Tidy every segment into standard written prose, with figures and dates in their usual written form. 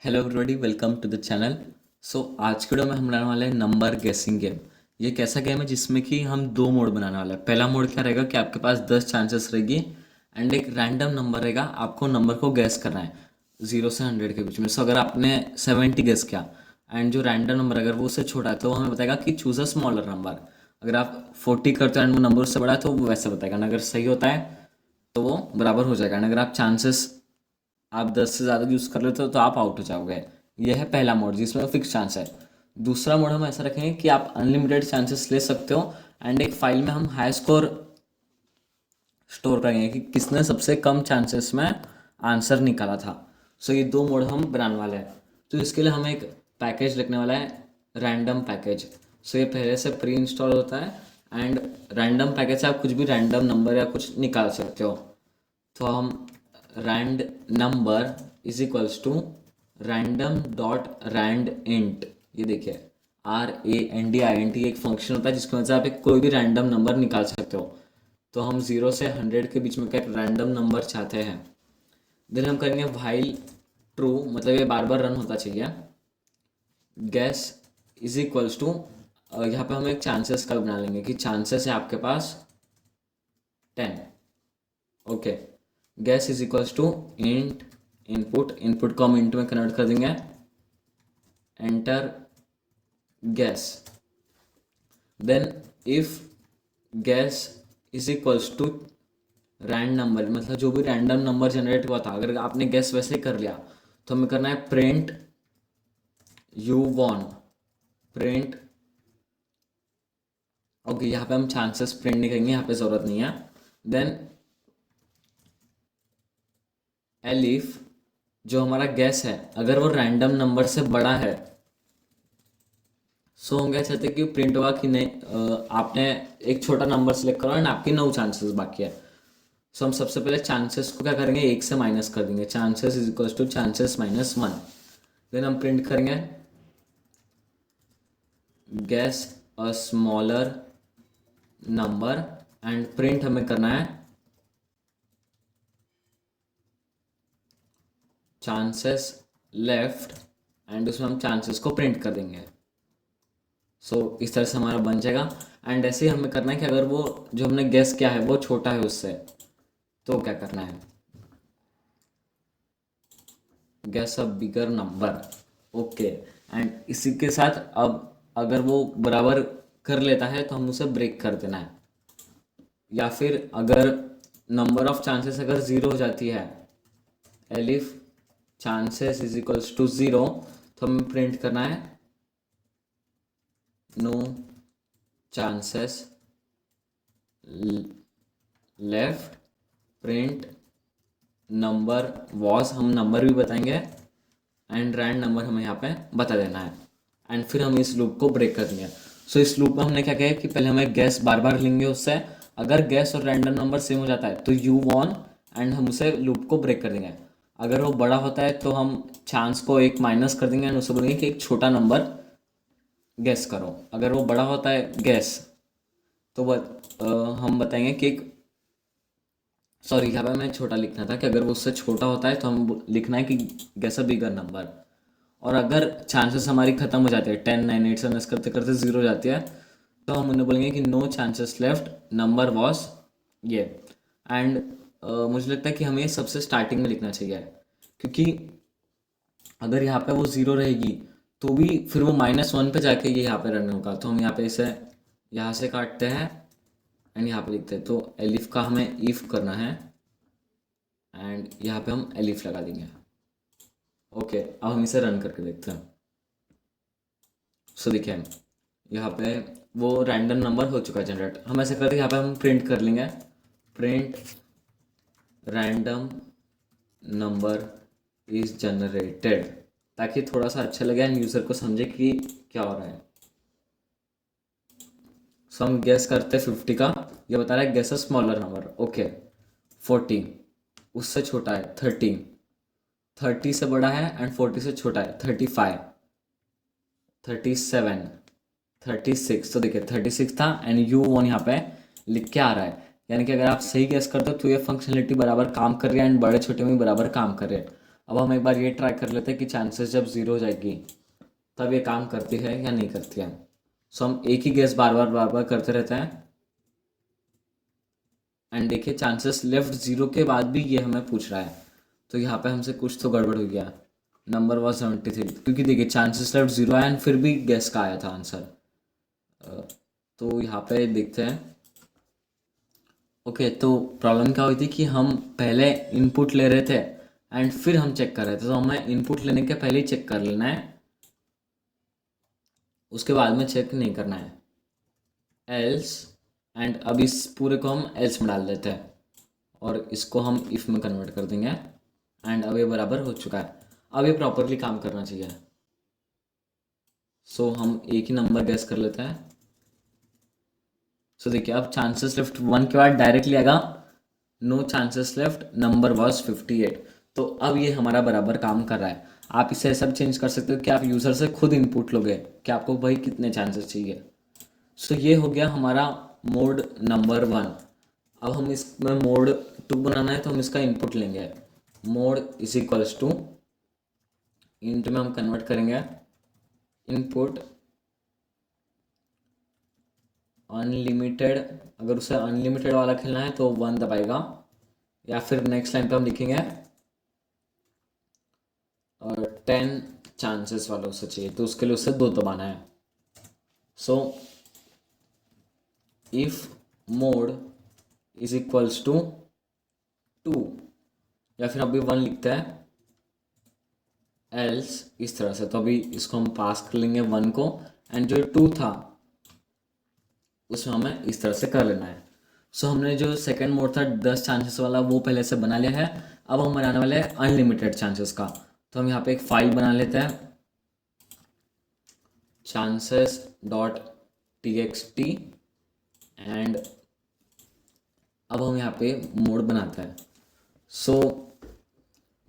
Hello everybody, welcome to the channel. आज के video में हम बनाने वाले हैं नंबर गेसिंग गेम। ये एक ऐसा गेम है जिसमें कि हम दो मोड बनाने वाले हैं। पहला मोड क्या रहेगा कि आपके पास 10 चांसेस रहेगी एंड एक रैंडम नंबर रहेगा, आपको नंबर को गैस करना है 0 से 100 के बीच में। अगर आपने 70 गेस किया एंड जो रैंडम नंबर अगर वो उससे छोटा है तो वो हमें बताएगा कि चूज़ अ स्मॉलर नंबर। अगर आप 40 करते हो एंड वो नंबर उससे बड़ा है तो वो वैसे बताएगा, and अगर सही होता है तो वो बराबर हो जाएगा। एंड अगर आप 10 से ज़्यादा यूज़ कर लेते हो तो आप आउट हो जाओगे। यह है पहला मोड जिसमें फिक्स चांस है। दूसरा मोड हम ऐसा रखेंगे कि आप अनलिमिटेड चांसेस ले सकते हो एंड एक फाइल में हम हाई स्कोर स्टोर करेंगे कि किसने सबसे कम चांसेस में आंसर निकाला था। ये दो मोड हम बनाने वाले हैं। तो इसके लिए हमें एक पैकेज लिखने वाला है, रैंडम पैकेज। ये पहले से प्री इंस्टॉल होता है एंड रैंडम पैकेज से आप कुछ भी रैंडम नंबर या कुछ निकाल सकते हो। तो हम rand number is equals to random dot rand int. ये देखिए, RANDINT एक फंक्शन होता है जिसकी वजह से आप एक कोई भी रैंडम नंबर निकाल सकते हो। तो हम 0 से 100 के बीच में का एक रैंडम नंबर चाहते हैं। देन हम करेंगे व्हाइल ट्रू, मतलब ये बार बार रन होता चाहिए। गैस इज इक्वल्स टू, यहाँ पे हम एक चांसेस का बना लेंगे कि चांसेस है आपके पास 10। Okay, guess is equals to int input को हम इंट में कन्वर्ट कर देंगे। Enter guess. Then if guess is equals to rand number, मतलब जो भी रैंडम नंबर जनरेट हुआ था, अगर आपने गैस वैसे ही कर लिया तो हमें करना है print you won. Print, okay, यहाँ पे हम चांसेस प्रिंट नहीं करेंगे, यहाँ पे ज़रूरत नहीं है। देन एलिफ, जो हमारा गैस है अगर वो रैंडम नंबर से बड़ा है, हम क्या चाहते हैं कि प्रिंट होगा कि नहीं, आपने एक छोटा नंबर सेलेक्ट करो एंड आपकी 9 चांसेस बाकी है। हम सबसे पहले चांसेस को क्या करेंगे, एक से माइनस कर देंगे। Chances is equals to chances minus 1। Then हम प्रिंट करेंगे guess a smaller number and print हमें करना है चांसेस लेफ्ट एंड उसमें हम चांसेस को प्रिंट कर देंगे। इस तरह से हमारा बन जाएगा। एंड ऐसे ही हमें करना है कि अगर वो जो हमने गेस किया है वो छोटा है उससे, तो क्या करना है, guess a bigger number. Okay, and इसी के साथ अब अगर वो बराबर कर लेता है तो हम उसे ब्रेक कर देना है। या फिर अगर नंबर ऑफ चांसेस अगर ज़ीरो हो जाती है, elif chances is equals to zero, तो हमें प्रिंट करना है no chances left, print number was, हम नंबर भी बताएंगे एंड रैंड नंबर हमें यहाँ पे बता देना है। एंड फिर हम इस लूप को ब्रेक कर देंगे। इस लूप में हमने क्या किया कि पहले हमें गैस बार बार लेंगे उससे, अगर गैस और रैंडम नंबर सेम हो जाता है तो यू वॉन एंड हम उसे लूप को ब्रेक कर देंगे। अगर वो बड़ा होता है तो हम चांस को एक माइनस कर देंगे एंड उसे बोलेंगे कि एक छोटा नंबर गैस करो। अगर वो बड़ा होता है गैस तो हम बताएंगे कि एक, सॉरी यहाँ पे हमें छोटा लिखना था कि अगर वो उससे छोटा होता है तो हम लिखना है कि गैस अ बिगर नंबर। और अगर चांसेस हमारी ख़त्म हो जाती है 10 9 8 से मिस करते करते ज़ीरो हो जाती है, तो हम उन्हें बोलेंगे कि no chances left, number was ये। एंड मुझे लगता है कि हमें सबसे स्टार्टिंग में लिखना चाहिए, क्योंकि अगर यहाँ पे वो ज़ीरो रहेगी तो भी फिर वो -1 पे जाके ये यहाँ पे रन होगा। तो हम यहाँ पे इसे यहाँ से काटते हैं एंड यहाँ पे लिखते हैं। तो एलिफ का हमें इफ करना है एंड यहाँ पे हम एलिफ लगा देंगे। ओके, अब हम इसे रन करके देखते हैं। देखिए यहाँ पे वो रैंडम नंबर हो चुका है जनरेट। हम ऐसे करते यहाँ पे हम प्रिंट कर लेंगे, print random number is generated, ताकि थोड़ा सा अच्छा लगे एंड यूज़र को समझे कि क्या हो रहा है। हम गेस करते हैं 50 का, ये बता रहा है guess a smaller number. Okay, 40 उससे छोटा है, 30 30 से बड़ा है एंड 40 से छोटा है, 35 37 36। तो देखिए 36 था एंड यू वन यहाँ पे लिख के आ रहा है, यानी कि अगर आप सही गेस करते हो तो ये फंक्शनलिटी बराबर काम कर रही है एंड बड़े छोटे में भी बराबर काम कर रहे हैं। अब हम एक बार ये ट्राई कर लेते हैं कि चांसेस जब ज़ीरो हो जाएगी तब ये काम करती है या नहीं करती है। सो हम एक ही गेस बार बार करते रहते हैं। एंड देखिए चांसेस लेफ्ट ज़ीरो के बाद भी ये हमें पूछ रहा है, तो यहाँ पे हमसे कुछ तो गड़बड़ हो गया। नंबर वॉज 73, क्योंकि देखिए चांसेस लेफ्ट ज़ीरो आया एंड फिर भी गेस का आया था आंसर। तो यहाँ पे देखते हैं। ओके, तो प्रॉब्लम क्या हुई थी कि हम पहले इनपुट ले रहे थे एंड फिर हम चेक कर रहे थे, तो हमें इनपुट लेने के पहले ही चेक कर लेना है, उसके बाद में चेक नहीं करना है। एल्स, एंड अब इस पूरे को हम एल्स में डाल देते हैं और इसको हम इफ़ में कन्वर्ट कर देंगे। एंड अब ये बराबर हो चुका है। अब ये प्रॉपरली काम करना चाहिए। सो हम एक ही नंबर गैस कर लेते हैं। सो देखिए अब चांसेस लेफ्ट 1 के बाद डायरेक्टली आएगा no chances left, number was 58। तो अब ये हमारा बराबर काम कर रहा है। आप इसे सब चेंज कर सकते हो कि आप यूज़र से खुद इनपुट लोगे कि आपको भाई कितने चांसेस चाहिए। सो ये हो गया हमारा मोड नंबर 1। अब हम इसमें मोड 2 बनाना है, तो हम इसका इनपुट लेंगे। Mode is equals to, int में हम कन्वर्ट करेंगे इनपुट अनलिमिटेड। अगर उसे अनलिमिटेड वाला खेलना है तो 1 दबाएगा, या फिर नेक्स्ट लाइन पे हम लिखेंगे और 10 चांसेस वाला उसे चाहिए, तो उसके लिए उसे 2 दबाना है। So if mode is equals to 2, या फिर अभी 1 लिखता है, एल्स इस तरह से। तो अभी इसको हम पास कर लेंगे 1 को, एंड जो 2 था उसमें हमें इस तरह से कर लेना है। सो हमने जो सेकंड मोड था 10 चांसेस वाला वो पहले से बना लिया है। अब हम बनाने वाले हैं अनलिमिटेड चांसेस का। तो हम यहाँ पे एक फाइल बना लेते हैं, chances डॉट txt, एंड अब हम यहाँ पे मोड बनाते हैं। सो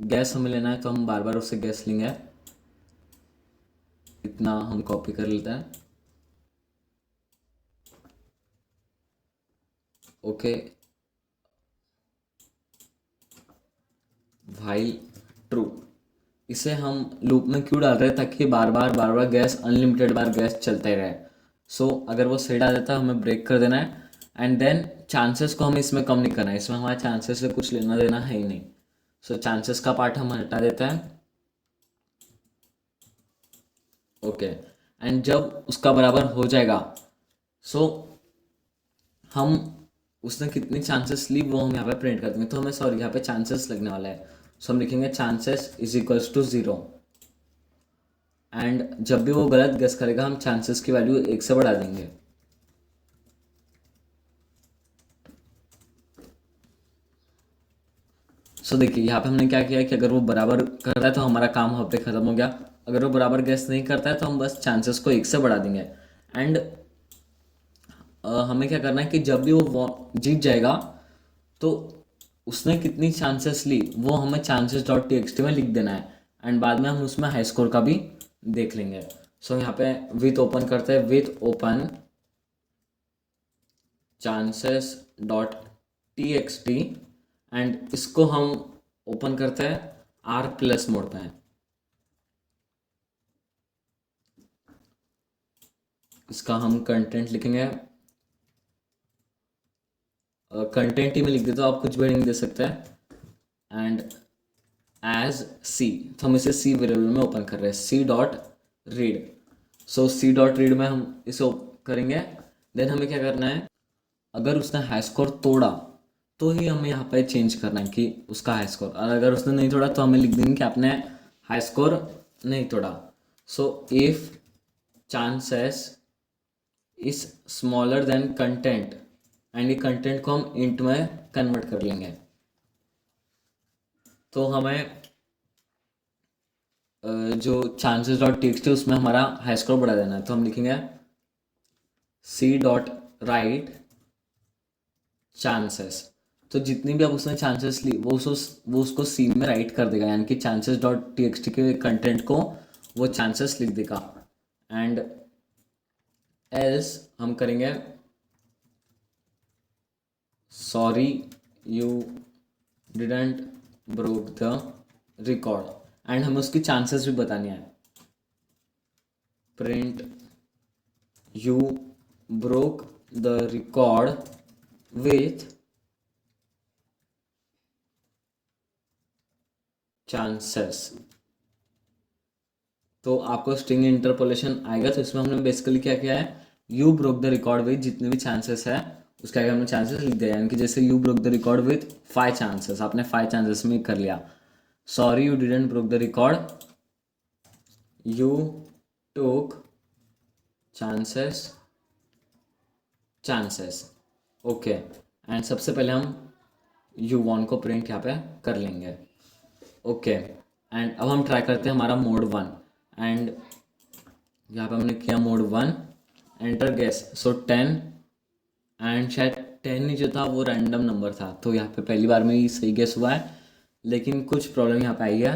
गैस हमें लेना है, तो हम बार बार उससे गैस लेंगे। इतना हम कॉपी कर लेते हैं। ओके, भाई ट्रू। इसे हम लूप में क्यों डाल रहे हैं, ताकि बार बार गैस अनलिमिटेड बार गैस चलते रहे। सो अगर वो सही डाल देता है हमें ब्रेक कर देना है। एंड देन चांसेस को हमें इसमें कम नहीं करना है, इसमें हमारे चांसेस से कुछ लेना देना है ही नहीं। सो चांसेस का पार्ट हम हटा देते हैं। ओके, एंड जब उसका बराबर हो जाएगा, सो हम उसने कितनी चांसेस ली वो हम यहाँ पे प्रिंट कर देंगे। तो हमें सॉरी यहाँ पे चांसेस लगने वाला है। सो हम लिखेंगे chances is equals to 0, and जब भी वो गलत गेस करेगा हम चांसेस की वैल्यू 1 से बढ़ा देंगे। सो देखिए यहाँ पे हमने क्या किया कि अगर वो बराबर कर रहा है तो हमारा काम वहाँ पे ख़त्म हो गया। अगर वो बराबर गेस नहीं करता है तो हम बस चांसेस को 1 से बढ़ा देंगे। एंड हमें क्या करना है कि जब भी वो जीत जाएगा तो उसने कितनी चांसेस ली वो हमें चांसेस डॉट टी में लिख देना है। एंड बाद में हम उसमें हाई स्कोर का भी देख लेंगे। सो यहाँ पे विथ ओपन करते हैं, with open chances dot T and इसको हम ओपन करते हैं आर प्लस मोड पे। इसका हम कंटेंट लिखेंगे, कंटेंट ही में लिख देता हूँ, आप कुछ भी नहीं दे सकते हैं। एंड एज सी, तो हम इसे सी वेरिएबल में ओपन कर रहे हैं, सी डॉट रीड। सो सी डॉट रीड में हम इसे करेंगे। देन हमें क्या करना है, अगर उसने हाई स्कोर तोड़ा तो ही हमें यहाँ पे चेंज करना है कि उसका हाई स्कोर, और अगर उसने नहीं तोड़ा तो हमें लिख देंगे कि आपने हाई स्कोर नहीं तोड़ा। So if chances is smaller than content, and ये कंटेंट को हम इंट में कन्वर्ट कर लेंगे। तो हमें जो चांसेस डॉट टेक्स्ट है उसमें हमारा हाई स्कोर बढ़ा देना है। तो हम लिखेंगे सी डॉट राइट चांसेस। तो जितनी भी अब उसने चांसेस ली वो उसको सी में राइट कर देगा, यानी कि चांसेस डॉट टी के कंटेंट को वो चांसेस लिख देगा। एंड एल्स हम करेंगे sorry you didn't broke the record. And हमें उसकी चांसेस भी बतानी है। Print you broke the record with chances. तो आपको स्ट्रिंग इंटरपोलेशन आएगा, तो इसमें हमने बेसिकली क्या किया है, you broke the record with जितने भी चांसेस है उसके आगे हमने चांसेस लिख दिया, यानी कि जैसे you broke the record with 5 chances, आपने 5 चांसेस में कर लिया। Sorry you didn't broke the record, you took chances chances. Okay, and सबसे पहले हम u1 को प्रिंट यहाँ पे कर लेंगे। ओके, एंड अब हम ट्राई करते हैं हमारा मोड 1। एंड यहाँ पे हमने किया mode 1, enter guess, so 10, and शायद 10 ही जो था वो रैंडम नंबर था, तो यहाँ पे पहली बार में ही सही गेस हुआ है, लेकिन कुछ प्रॉब्लम यहाँ पे आई है,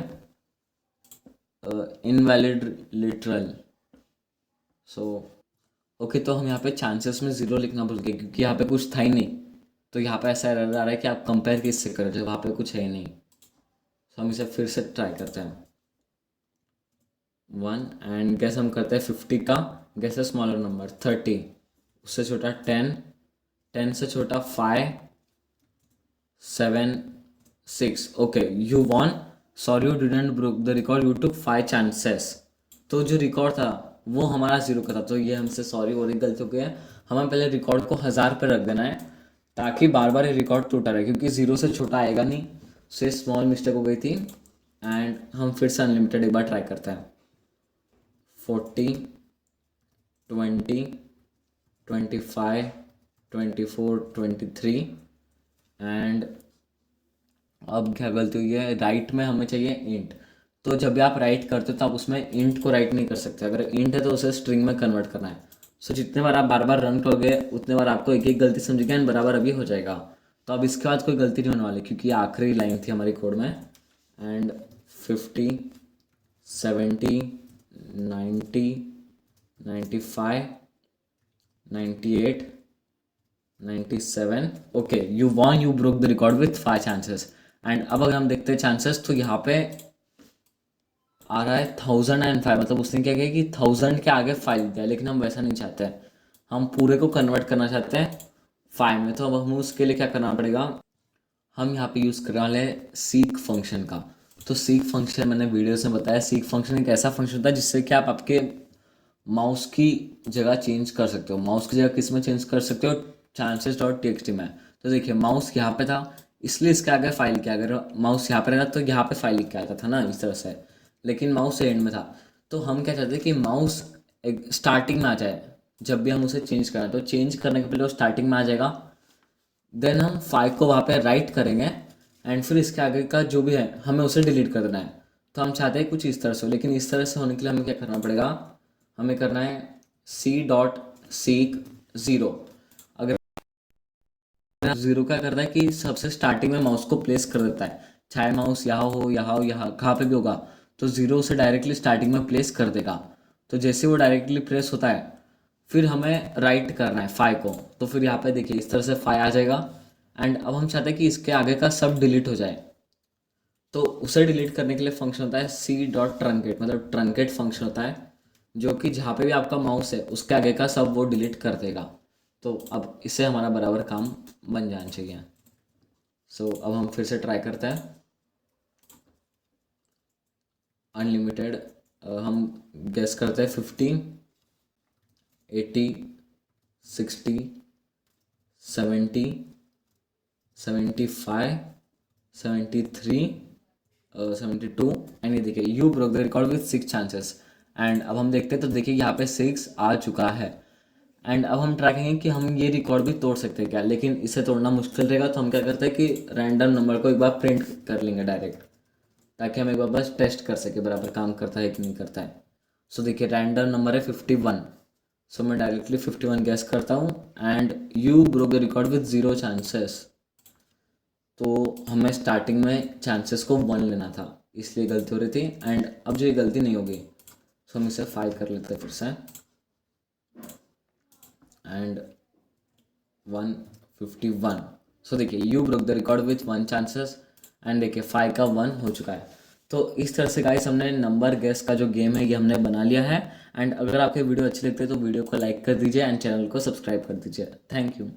इनवैलिड लिटरल। सो ओके, तो हम यहाँ पे चांसेस में 0 लिखना भूल गए क्योंकि यहाँ पे कुछ था ही नहीं, तो यहाँ पे ऐसा एरर आ रहा है कि आप कंपेयर किससे करें जब वहाँ पे कुछ है ही नहीं। तो हम इसे फिर से ट्राई करते हैं 1, एंड गैस हम करते हैं 50 का, गैस है स्मॉलर नंबर 30, उससे छोटा 10, 10 से छोटा 5, 7, 6। Okay, you won, sorry you didn't broke the record, you took 5 chances. तो जो रिकॉर्ड था वो हमारा 0 का था, तो ये हमसे सॉरी हो रही गलती हो गई है। हमें पहले रिकॉर्ड को 1000 पे रख देना है ताकि बार बार ये रिकॉर्ड टूटा रहे, क्योंकि 0 से छोटा आएगा नहीं। से स्मॉल मिस्टेक हो गई थी, एंड हम फिर से अनलिमिटेड एक बार ट्राई करते हैं। 40, 20, 25, 24, 23, एंड अब क्या गलती हुई है, राइट में हमें चाहिए इंट। तो जब भी आप राइट करते हो तो आप उसमें इंट को राइट नहीं कर सकते, अगर इंट है तो उसे स्ट्रिंग में कन्वर्ट करना है। सो जितने बार आप बार बार रन करोगे उतने बार आपको एक एक गलती समझेगा एंड बराबर अभी हो जाएगा। तो अब इसके बाद कोई गलती नहीं होने वाली क्योंकि ये आखिरी लाइन थी हमारी कोड में। And 50, 70, 90, 95, 98, 97। Okay, you won, you broke the record with 5 chances. And अब अगर हम देखते हैं चांसेस तो यहाँ पे आ रहा है 1005, मतलब उसने क्या किया कि 1000 के आगे 5 दिया, लेकिन हम वैसा नहीं चाहते हैं, हम पूरे को कन्वर्ट करना चाहते हैं 5 में। तो अब हमें उसके लिए क्या करना पड़ेगा, हम यहाँ पे यूज़ करने वाले हैं सीक फंक्शन का। तो सीक फंक्शन मैंने वीडियोस में बताया, सीक फंक्शन एक ऐसा फंक्शन होता है जिससे कि आप आपके माउस की जगह चेंज कर सकते हो। माउस की जगह किस में चेंज कर सकते हो, चांसेस डॉट टी में। तो देखिए माउस यहाँ पे था इसलिए इसके आगे फाइल किया, अगर माउस यहाँ पे रहता तो यहाँ पे फाइल लिख के आता था ना इस तरह से, लेकिन माउस एंड में था। तो हम क्या चाहते हैं कि माउस एक स्टार्टिंग में आ जाए, जब भी हम उसे चेंज करें तो चेंज करने के पहले वो स्टार्टिंग में आ जाएगा। देन हम 5 को वहाँ पे राइट करेंगे एंड फिर इसके आगे का जो भी है हमें उसे डिलीट कर देना है। तो हम चाहते हैं कुछ इस तरह से हो, लेकिन इस तरह से होने के लिए हमें क्या करना पड़ेगा, हमें करना है सी डॉट सीक 0। अगर 0 क्या करता है कि सबसे स्टार्टिंग में माउस को प्लेस कर देता है, चाहे माउस यहाँ हो यहाँ हो यहाँ कहाँ पे भी होगा, तो 0 से डायरेक्टली स्टार्टिंग में प्लेस कर देगा। तो जैसे वो डायरेक्टली प्रेस होता है फिर हमें राइट करना है 5 को, तो फिर यहाँ पे देखिए इस तरह से 5 आ जाएगा। एंड अब हम चाहते हैं कि इसके आगे का सब डिलीट हो जाए, तो उसे डिलीट करने के लिए फंक्शन होता है सी डॉट ट्रंकेट, मतलब ट्रंकेट फंक्शन होता है जो कि जहाँ पे भी आपका माउस है उसके आगे का सब वो डिलीट कर देगा। तो अब इससे हमारा बराबर काम बन जाना चाहिए। सो अब हम फिर से ट्राई करते हैं अनलिमिटेड। हम गेस करते हैं 15, 80, 60, 70, 75, 73, 72, एंड ये देखिए you broke the record with 6 chances. And अब हम देखते हैं तो देखिए यहाँ पे 6 आ चुका है। एंड अब हम ट्राई करेंगे कि हम ये रिकॉर्ड भी तोड़ सकते हैं क्या, लेकिन इसे तोड़ना मुश्किल रहेगा, तो हम क्या करते हैं कि रैंडम नंबर को एक बार प्रिंट कर लेंगे डायरेक्ट, ताकि हम एक बार बस टेस्ट कर सके बराबर काम करता है कि नहीं करता है। सो देखिए रैंडम नंबर है 51, सो मैं डायरेक्टली 51 गैस करता हूँ and you broke the record with 0 chances. तो हमें स्टार्टिंग में चांसेस को 1 लेना था, इसलिए गलती हो रही थी। एंड अब जो ये गलती नहीं होगी सो हम इसे 5 कर लेते हैं फिर से, एंड 151। सो देखिए you broke the record with 1 chances, and देखिए 5 का 1 हो चुका है। तो इस तरह से गाइस हमने नंबर गेस का जो गेम है ये हमने बना लिया है। एंड अगर आपके वीडियो अच्छी लगती है तो वीडियो को लाइक कर दीजिए एंड चैनल को सब्सक्राइब कर दीजिए। Thank you.